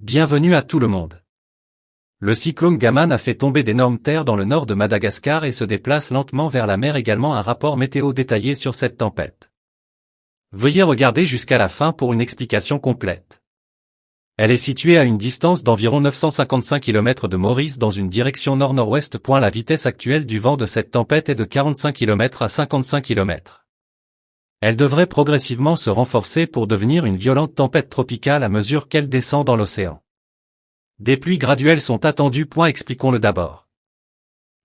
Bienvenue à tout le monde. Le cyclone Gaman a fait tomber d'énormes terres dans le nord de Madagascar et se déplace lentement vers la mer. Également un rapport météo détaillé sur cette tempête. Veuillez regarder jusqu'à la fin pour une explication complète. Elle est située à une distance d'environ 955 km de Maurice dans une direction nord-nord-ouest. La vitesse actuelle du vent de cette tempête est de 45 km à 55 km. Elle devrait progressivement se renforcer pour devenir une violente tempête tropicale à mesure qu'elle descend dans l'océan. Des pluies graduelles sont attendues. Expliquons-le d'abord.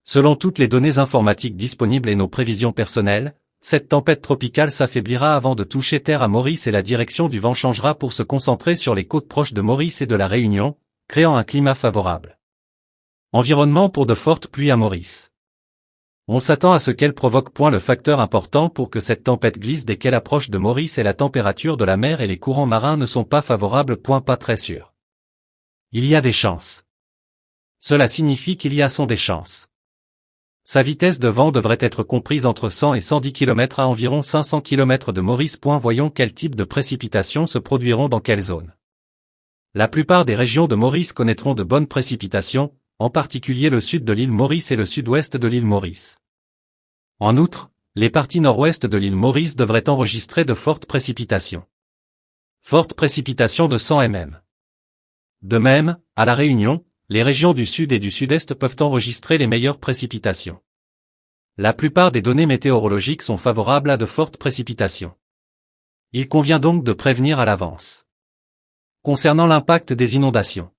Selon toutes les données informatiques disponibles et nos prévisions personnelles, cette tempête tropicale s'affaiblira avant de toucher terre à Maurice et la direction du vent changera pour se concentrer sur les côtes proches de Maurice et de la Réunion, créant un climat favorable. Environnement pour de fortes pluies à Maurice. On s'attend à ce qu'elle provoque. Le facteur important pour que cette tempête glisse dès qu'elle approche de Maurice est la température de la mer et les courants marins ne sont pas favorables. Pas très sûr. Il y a des chances. Cela signifie qu'il y a des chances. Sa vitesse de vent devrait être comprise entre 100 et 110 km à environ 500 km de Maurice. Voyons quel type de précipitations se produiront dans quelle zone. La plupart des régions de Maurice connaîtront de bonnes précipitations, en particulier le sud de l'île Maurice et le sud-ouest de l'île Maurice. En outre, les parties nord-ouest de l'île Maurice devraient enregistrer de fortes précipitations. Fortes précipitations de 100 mm. De même, à La Réunion, les régions du sud et du sud-est peuvent enregistrer les meilleures précipitations. La plupart des données météorologiques sont favorables à de fortes précipitations. Il convient donc de prévenir à l'avance. Concernant l'impact des inondations.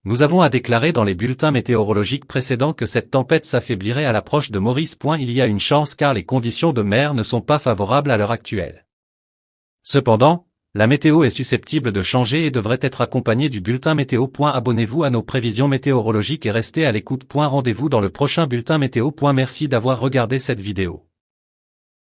Nous avons à déclarer dans les bulletins météorologiques précédents que cette tempête s'affaiblirait à l'approche de Maurice. Il y a une chance car les conditions de mer ne sont pas favorables à l'heure actuelle. Cependant, la météo est susceptible de changer et devrait être accompagnée du bulletin météo. Abonnez-vous à nos prévisions météorologiques et restez à l'écoute. Rendez-vous dans le prochain bulletin météo. Merci d'avoir regardé cette vidéo.